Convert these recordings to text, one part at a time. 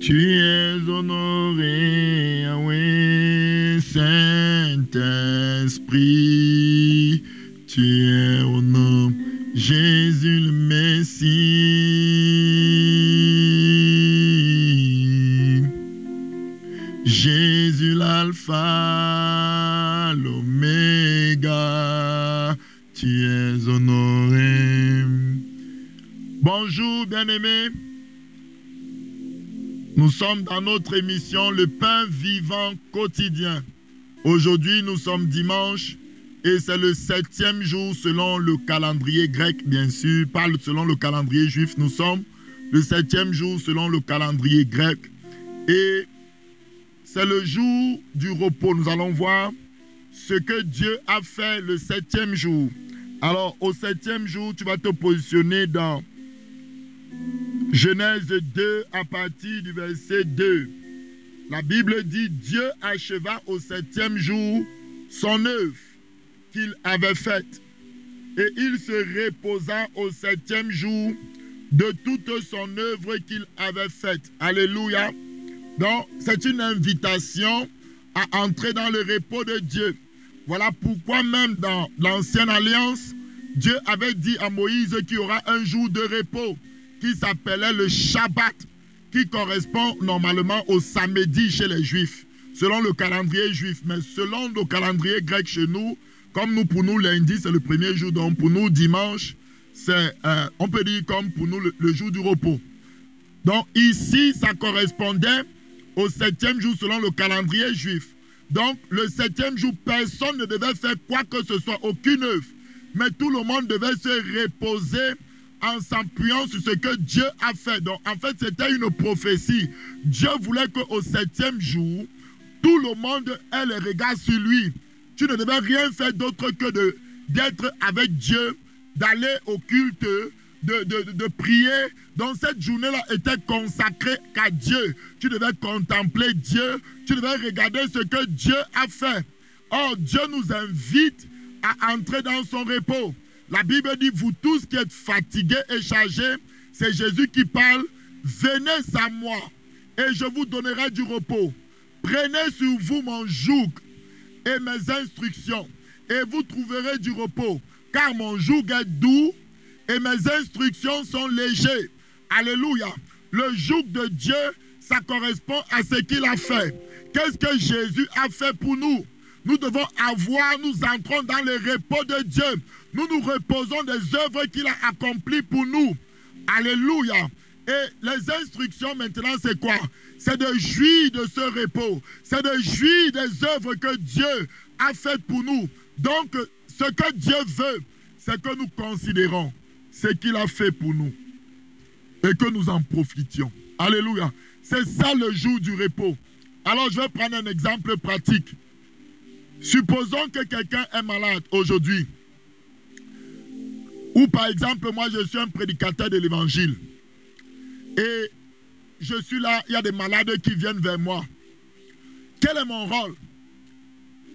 Tu es honoré, Yahweh, Saint-Esprit. Tu es honoré, Jésus le Messie. Jésus l'alpha, l'oméga. Tu es honoré. Bonjour, bien-aimés. Nous sommes dans notre émission Le pain vivant quotidien. Aujourd'hui, nous sommes dimanche et c'est le 7e jour selon le calendrier grec, bien sûr. Pas selon le calendrier juif, nous sommes le 7e jour selon le calendrier grec. Et c'est le jour du repos. Nous allons voir ce que Dieu a fait le 7e jour. Alors, au 7e jour, tu vas te positionner dans Genèse 2 à partir du verset 2. La Bible dit, Dieu acheva au 7e jour son œuvre qu'il avait faite. Et il se reposa au 7e jour de toute son œuvre qu'il avait faite. Alléluia. Donc, c'est une invitation à entrer dans le repos de Dieu. Voilà pourquoi même dans l'Ancienne Alliance, Dieu avait dit à Moïse qu'il y aura un jour de repos qui s'appelait le Shabbat, qui correspond normalement au samedi chez les Juifs, selon le calendrier juif. Mais selon le calendrier grec chez nous, comme pour nous lundi, c'est le premier jour, donc pour nous dimanche, c'est, on peut dire comme pour nous le jour du repos. Donc ici, ça correspondait au 7e jour selon le calendrier juif. Donc le 7e jour, personne ne devait faire quoi que ce soit, aucune œuvre. Mais tout le monde devait se reposer en s'appuyant sur ce que Dieu a fait. Donc, en fait, c'était une prophétie. Dieu voulait qu'au 7e jour, tout le monde ait le regard sur lui. Tu ne devais rien faire d'autre que d'être avec Dieu, d'aller au culte, de prier. Donc, cette journée-là était consacrée à Dieu. Tu devais contempler Dieu. Tu devais regarder ce que Dieu a fait. Or, Dieu nous invite à entrer dans son repos. La Bible dit, vous tous qui êtes fatigués et chargés, c'est Jésus qui parle, venez à moi et je vous donnerai du repos. Prenez sur vous mon joug et mes instructions et vous trouverez du repos. Car mon joug est doux et mes instructions sont légères. Alléluia. Le joug de Dieu, ça correspond à ce qu'il a fait. Qu'est-ce que Jésus a fait pour nous? Nous devons nous entrons dans le repos de Dieu. Nous nous reposons des œuvres qu'il a accomplies pour nous. Alléluia. Et les instructions maintenant, c'est quoi? C'est de jouir de ce repos. C'est de jouir des œuvres que Dieu a faites pour nous. Donc, ce que Dieu veut, c'est que nous considérons ce qu'il a fait pour nous. Et que nous en profitions. Alléluia. C'est ça le jour du repos. Alors, je vais prendre un exemple pratique. Supposons que quelqu'un est malade aujourd'hui. Ou par exemple, moi je suis un prédicateur de l'évangile. Et je suis là, il y a des malades qui viennent vers moi. Quel est mon rôle?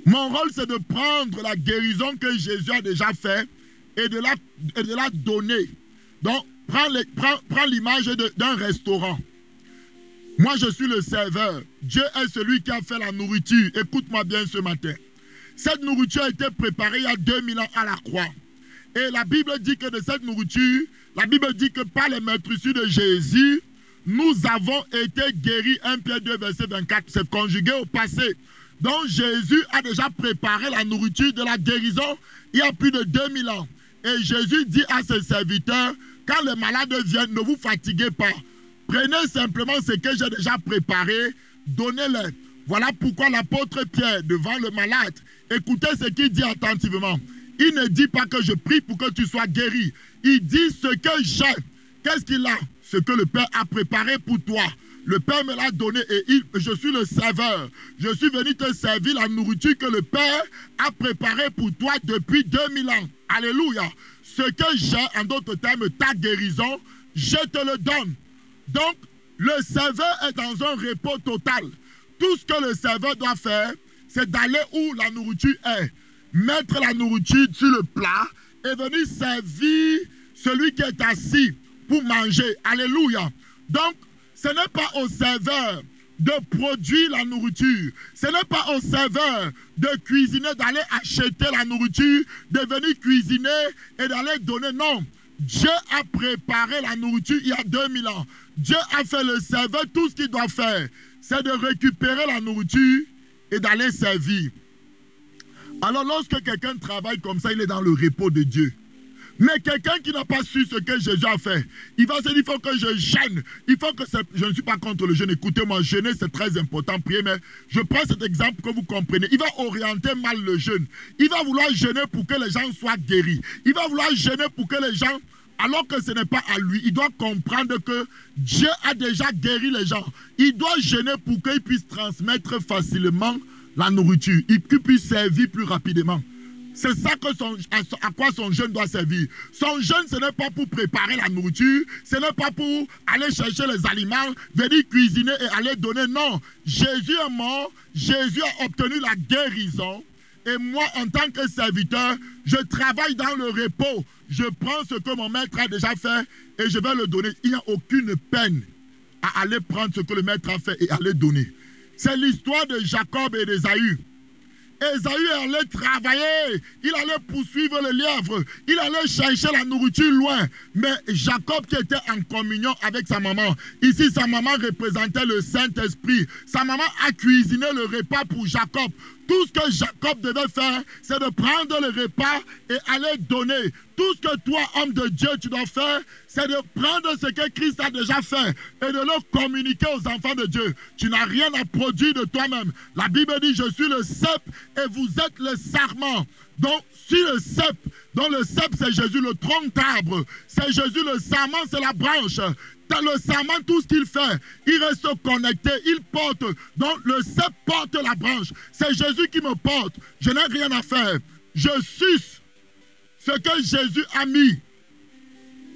Mon rôle c'est de prendre la guérison que Jésus a déjà fait et de la donner. Donc, prends l'image d'un restaurant. Moi je suis le serveur. Dieu est celui qui a fait la nourriture. Écoute-moi bien ce matin. Cette nourriture a été préparée il y a 2000 ans à la croix. Et la Bible dit que de cette nourriture, la Bible dit que par les meurtrissures de Jésus, nous avons été guéris. 1 Pierre 2, verset 24, c'est conjugué au passé. Donc Jésus a déjà préparé la nourriture de la guérison il y a plus de 2000 ans. Et Jésus dit à ses serviteurs, quand les malades viennent, ne vous fatiguez pas. Prenez simplement ce que j'ai déjà préparé, donnez-les. Voilà pourquoi l'apôtre Pierre, devant le malade, écoutez ce qu'il dit attentivement. Il ne dit pas que je prie pour que tu sois guéri. Il dit ce que j'ai. Qu'est-ce qu'il a? Ce que le Père a préparé pour toi. Le Père me l'a donné et je suis le serveur. Je suis venu te servir la nourriture que le Père a préparée pour toi depuis 2000 ans. Alléluia. Ce que j'ai, en d'autres termes, ta guérison, je te le donne. Donc, le serveur est dans un repos total. Tout ce que le serveur doit faire, c'est d'aller où la nourriture est. Mettre la nourriture sur le plat et venir servir celui qui est assis pour manger. Alléluia. Donc, ce n'est pas au serveur de produire la nourriture. Ce n'est pas au serveur de cuisiner, d'aller acheter la nourriture, de venir cuisiner et d'aller donner. Non. Dieu a préparé la nourriture il y a 2000 ans. Dieu a fait le serveur. Tout ce qu'il doit faire, c'est de récupérer la nourriture et d'aller servir. Alors lorsque quelqu'un travaille comme ça, il est dans le repos de Dieu. Mais quelqu'un qui n'a pas su ce que Jésus a fait, il va se dire, il faut que je jeûne. Il faut que je ne suis pas contre le jeûne. Écoutez-moi, jeûner, c'est très important. Prier, mais je prends cet exemple que vous comprenez. Il va orienter mal le jeûne. Il va vouloir jeûner pour que les gens soient guéris. Il va vouloir jeûner pour que les gens, alors que ce n'est pas à lui, il doit comprendre que Dieu a déjà guéri les gens. Il doit jeûner pour qu'il puisse transmettre facilement la nourriture. Qu'il puisse servir plus rapidement. C'est ça que à quoi son jeûne doit servir. Son jeûne, ce n'est pas pour préparer la nourriture, ce n'est pas pour aller chercher les aliments, venir cuisiner et aller donner. Non, Jésus est mort, Jésus a obtenu la guérison. Et moi, en tant que serviteur, je travaille dans le repos. Je prends ce que mon maître a déjà fait et je vais le donner. Il n'y a aucune peine à aller prendre ce que le maître a fait et à le donner. C'est l'histoire de Jacob et d'Ésaü. Ésaü allait travailler, il allait poursuivre le lièvre, il allait chercher la nourriture loin. Mais Jacob qui était en communion avec sa maman, ici sa maman représentait le Saint-Esprit. Sa maman a cuisiné le repas pour Jacob. Tout ce que Jacob devait faire, c'est de prendre le repas et aller donner. Tout ce que toi, homme de Dieu, tu dois faire, c'est de prendre ce que Christ a déjà fait et de le communiquer aux enfants de Dieu. Tu n'as rien à produire de toi-même. La Bible dit, je suis le cep et vous êtes le sarment. Donc, sur le cep, donc le cep, c'est Jésus, le tronc d'arbre. C'est Jésus, le sarment, c'est la branche. Dans le sarment, tout ce qu'il fait, il reste connecté, il porte. Donc, le cep porte la branche. C'est Jésus qui me porte. Je n'ai rien à faire. Je suce ce que Jésus a mis.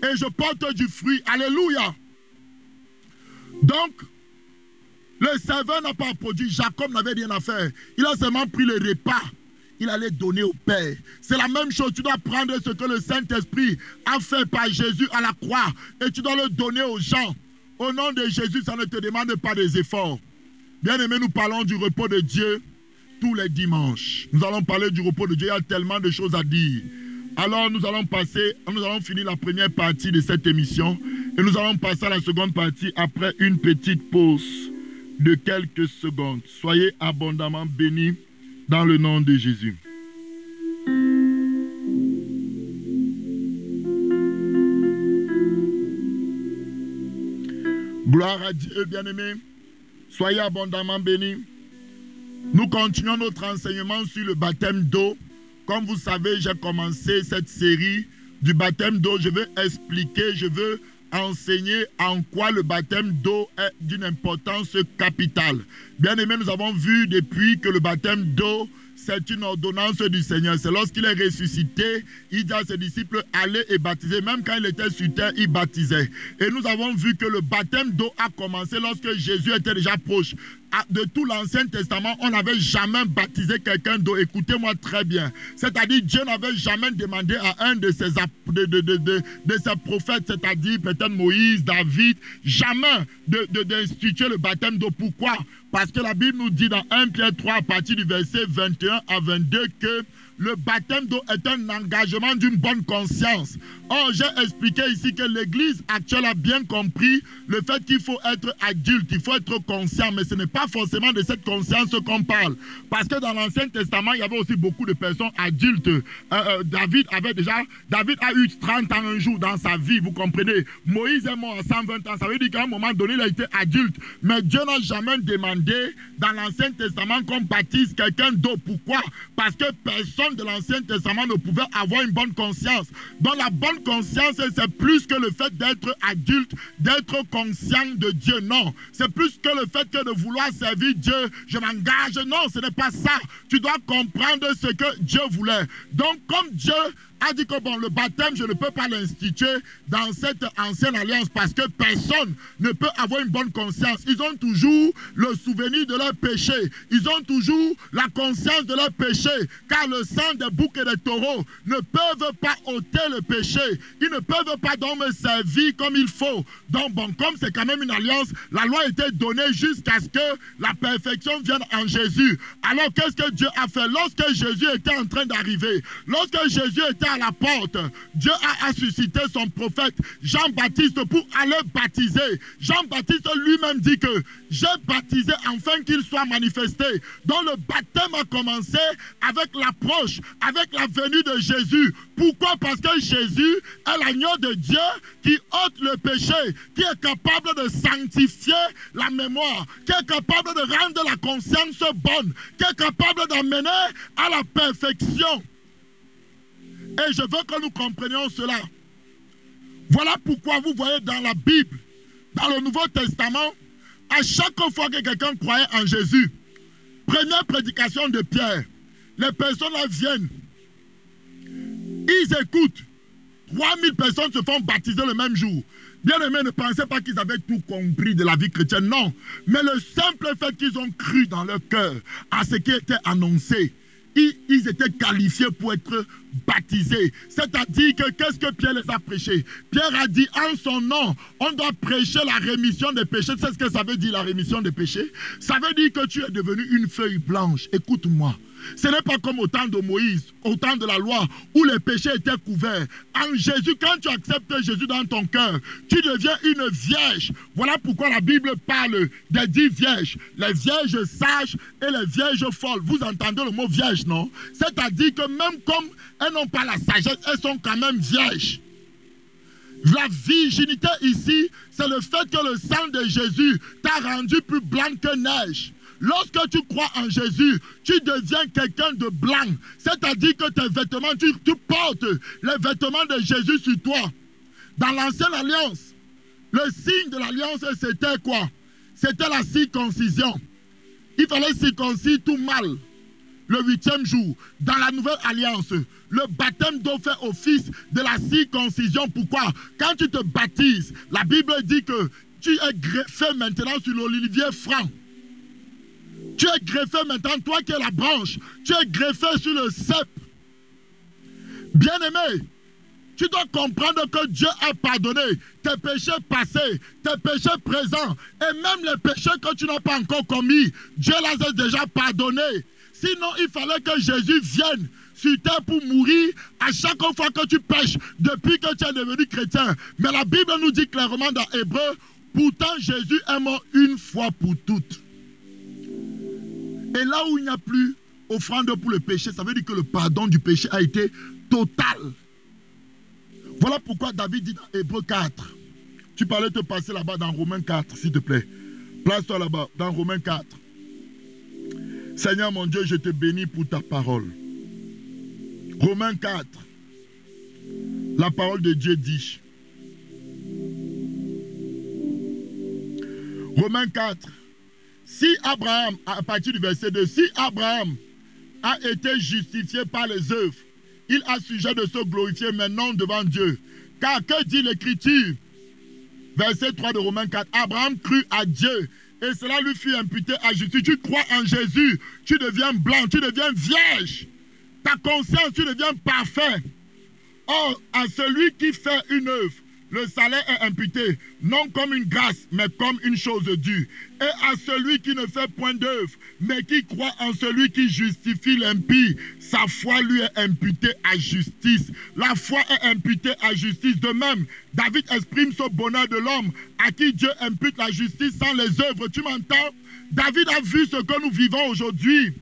Et je porte du fruit. Alléluia. Donc, le serveur n'a pas produit. Jacob n'avait rien à faire. Il a seulement pris le repas. Il allait donner au Père. C'est la même chose. Tu dois prendre ce que le Saint-Esprit a fait par Jésus à la croix et tu dois le donner aux gens. Au nom de Jésus, ça ne te demande pas des efforts. Bien-aimés, nous parlons du repos de Dieu tous les dimanches. Nous allons parler du repos de Dieu. Il y a tellement de choses à dire. Alors, nous allons finir la première partie de cette émission et nous allons passer à la seconde partie après une petite pause de quelques secondes. Soyez abondamment bénis. Dans le nom de Jésus. Gloire à Dieu, bien-aimés. Soyez abondamment bénis. Nous continuons notre enseignement sur le baptême d'eau. Comme vous savez, j'ai commencé cette série du baptême d'eau. Je veux expliquer, je veux enseigner en quoi le baptême d'eau est d'une importance capitale. Bien aimé, nous avons vu depuis que le baptême d'eau, c'est une ordonnance du Seigneur. C'est lorsqu'il est ressuscité, il dit à ses disciples, allez et baptisez. Même quand il était sur terre, il baptisait. Et nous avons vu que le baptême d'eau a commencé lorsque Jésus était déjà proche. De tout l'Ancien Testament, on n'avait jamais baptisé quelqu'un d'eau. Écoutez-moi très bien. C'est-à-dire, Dieu n'avait jamais demandé à un de ses prophètes, c'est-à-dire peut-être Moïse, David, jamais d'instituer le baptême d'eau. Pourquoi? Parce que la Bible nous dit dans 1 Pierre 3, à partir du verset 21 à 22, que le baptême d'eau est un engagement d'une bonne conscience. Or, j'ai expliqué ici que l'Église actuelle a bien compris le fait qu'il faut être adulte, il faut être conscient, mais ce n'est pas forcément de cette conscience qu'on parle. Parce que dans l'Ancien Testament, il y avait aussi beaucoup de personnes adultes. David a eu 30 ans un jour dans sa vie, vous comprenez. Moïse est mort à 120 ans, ça veut dire qu'à un moment donné, il a été adulte. Mais Dieu n'a jamais demandé dans l'Ancien Testament qu'on baptise quelqu'un d'eau. Pourquoi? Parce que personne de l'Ancien Testament ne pouvait avoir une bonne conscience. Donc la bonne conscience, c'est plus que le fait d'être adulte, d'être conscient de Dieu. Non, c'est plus que le fait que de vouloir servir Dieu, je m'engage. Non, ce n'est pas ça. Tu dois comprendre ce que Dieu voulait. Donc comme Dieu a dit que bon, le baptême, je ne peux pas l'instituer dans cette ancienne alliance parce que personne ne peut avoir une bonne conscience. Ils ont toujours le souvenir de leur péché. Ils ont toujours la conscience de leur péché, car le sang des boucs et des taureaux ne peuvent pas ôter le péché. Ils ne peuvent pas donc me servir comme il faut. Donc bon, comme c'est quand même une alliance, la loi a été donnée jusqu'à ce que la perfection vienne en Jésus. Alors qu'est-ce que Dieu a fait? Lorsque Jésus était en train d'arriver, lorsque Jésus était à la porte, Dieu a suscité son prophète Jean-Baptiste pour aller baptiser. Jean-Baptiste lui-même dit que j'ai baptisé afin qu'il soit manifesté. Donc le baptême a commencé avec l'approche, avec la venue de Jésus. Pourquoi? Parce que Jésus est l'agneau de Dieu qui ôte le péché, qui est capable de sanctifier la mémoire, qui est capable de rendre la conscience bonne, qui est capable d'amener à la perfection. Et je veux que nous comprenions cela. Voilà pourquoi vous voyez dans la Bible, dans le Nouveau Testament, à chaque fois que quelqu'un croyait en Jésus, première prédication de Pierre, les personnes là viennent, ils écoutent, 3000 personnes se font baptiser le même jour. Bien-aimés, ne pensez pas qu'ils avaient tout compris de la vie chrétienne, non. Mais le simple fait qu'ils ont cru dans leur cœur à ce qui était annoncé, ils étaient qualifiés pour être baptisés. C'est-à-dire que qu'est-ce que Pierre les a prêché? Pierre a dit en son nom, on doit prêcher la rémission des péchés. C'est ce que ça veut dire la rémission des péchés? Ça veut dire que tu es devenu une feuille blanche. Écoute-moi. Ce n'est pas comme au temps de Moïse, au temps de la loi, où les péchés étaient couverts. En Jésus, quand tu acceptes Jésus dans ton cœur, tu deviens une vierge. Voilà pourquoi la Bible parle des 10 vierges. Les vierges sages et les vierges folles. Vous entendez le mot vierge, non? C'est-à-dire que même comme elles n'ont pas la sagesse, elles sont quand même vierges. La virginité ici, c'est le fait que le sang de Jésus t'a rendu plus blanc que neige. Lorsque tu crois en Jésus, tu deviens quelqu'un de blanc. C'est-à-dire que tes vêtements, tu portes les vêtements de Jésus sur toi. Dans l'ancienne alliance, le signe de l'alliance, c'était quoi? C'était la circoncision. Il fallait circoncire tout mâle le 8e jour. Dans la nouvelle alliance, le baptême doit faire office de la circoncision. Pourquoi? Quand tu te baptises, la Bible dit que tu es greffé maintenant sur l'olivier franc. Tu es greffé maintenant, toi qui es la branche, tu es greffé sur le cep. Bien-aimé, tu dois comprendre que Dieu a pardonné tes péchés passés, tes péchés présents, et même les péchés que tu n'as pas encore commis. Dieu les a déjà pardonnés. Sinon, il fallait que Jésus vienne sur terre pour mourir à chaque fois que tu pêches, depuis que tu es devenu chrétien. Mais la Bible nous dit clairement dans Hébreu, pourtant Jésus est mort une fois pour toutes. Et là où il n'y a plus offrande pour le péché, ça veut dire que le pardon du péché a été total. Voilà pourquoi David dit dans Hébreu 4. Tu parlais te passer là-bas dans Romains 4, s'il te plaît. Place-toi là-bas, dans Romains 4. Seigneur mon Dieu, je te bénis pour ta parole. Romains 4. La parole de Dieu dit. Romains 4. Si Abraham, à partir du verset 2, si Abraham a été justifié par les œuvres, il a sujet de se glorifier maintenant devant Dieu. Car que dit l'Écriture? Verset 3 de Romains 4. Abraham crut à Dieu et cela lui fut imputé à justice. Tu crois en Jésus, tu deviens blanc, tu deviens vierge. Ta conscience, tu deviens parfait. Or, à celui qui fait une œuvre, le salaire est imputé, non comme une grâce, mais comme une chose due. Et à celui qui ne fait point d'œuvre, mais qui croit en celui qui justifie l'impie, sa foi lui est imputée à justice. La foi est imputée à justice. De même, David exprime ce bonheur de l'homme à qui Dieu impute la justice sans les œuvres. Tu m'entends? David a vu ce que nous vivons aujourd'hui.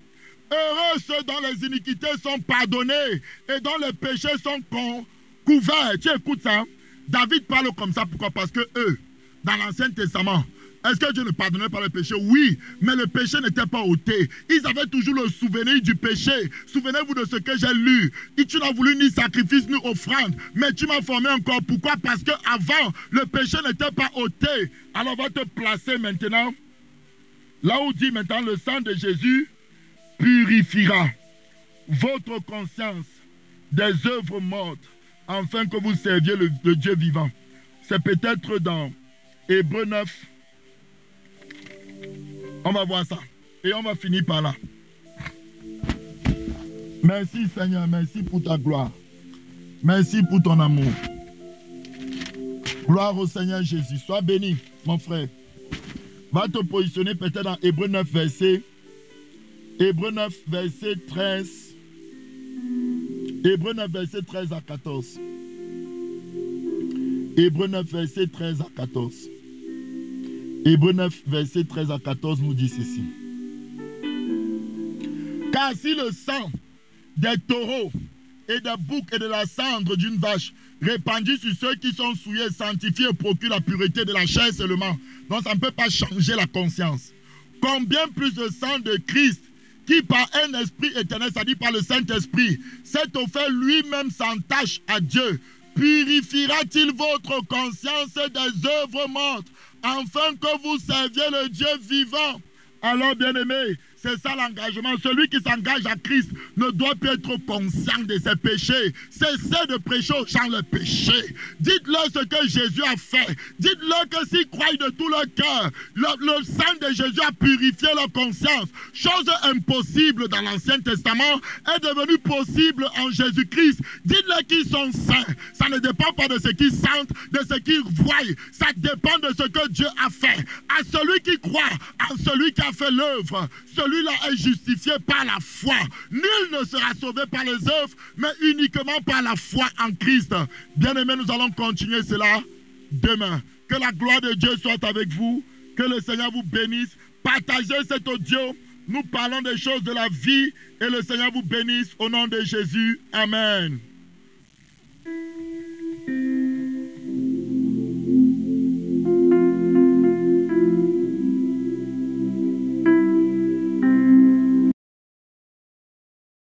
Heureux ceux dont les iniquités sont pardonnées et dont les péchés sont couverts. Tu écoutes ça? David parle comme ça, pourquoi? Parce que eux, dans l'Ancien Testament, est-ce que Dieu ne pardonnait pas le péché? Oui, mais le péché n'était pas ôté. Ils avaient toujours le souvenir du péché. Souvenez-vous de ce que j'ai lu. Et tu n'as voulu ni sacrifice ni offrande, mais tu m'as formé encore. Pourquoi? Parce qu'avant, le péché n'était pas ôté. Alors on va te placer maintenant, là où dit maintenant le sang de Jésus purifiera votre conscience des œuvres mortes, afin que vous serviez le Dieu vivant. C'est peut-être dans Hébreux 9. On va voir ça. Et on va finir par là. Merci Seigneur, merci pour ta gloire. Merci pour ton amour. Gloire au Seigneur Jésus. Sois béni, mon frère. Va te positionner peut-être dans Hébreux 9, verset 13. Hébreux 9, verset 13 à 14. Hébreux 9, verset 13 à 14. Hébreux 9, verset 13 à 14 nous dit ceci. Car si le sang des taureaux et des boucs et de la cendre d'une vache répandue sur ceux qui sont souillés, sanctifiés et procurent la pureté de la chair seulement, donc ça ne peut pas changer la conscience. Combien plus de sang de Christ, qui par un esprit éternel, c'est-à-dire par le Saint-Esprit, s'est offert lui-même sans tâche à Dieu, purifiera-t-il votre conscience des œuvres mortes, afin que vous serviez le Dieu vivant? Alors, bien-aimés, c'est ça l'engagement. Celui qui s'engage à Christ ne doit plus être conscient de ses péchés. Cessez de prêcher aux gens le péché. Dites-leur ce que Jésus a fait. Dites-leur que s'ils croient de tout leur cœur, le sang de Jésus a purifié leur conscience. Chose impossible dans l'Ancien Testament est devenue possible en Jésus-Christ. Dites-leur qu'ils sont saints. Ça ne dépend pas de ce qu'ils sentent, de ce qu'ils voient. Ça dépend de ce que Dieu a fait. À celui qui croit, à celui qui a fait l'œuvre, celui-là est justifié par la foi. Nul ne sera sauvé par les œuvres, mais uniquement par la foi en Christ. Bien-aimés, nous allons continuer cela demain. Que la gloire de Dieu soit avec vous. Que le Seigneur vous bénisse. Partagez cet audio. Nous parlons des choses de la vie et le Seigneur vous bénisse au nom de Jésus. Amen.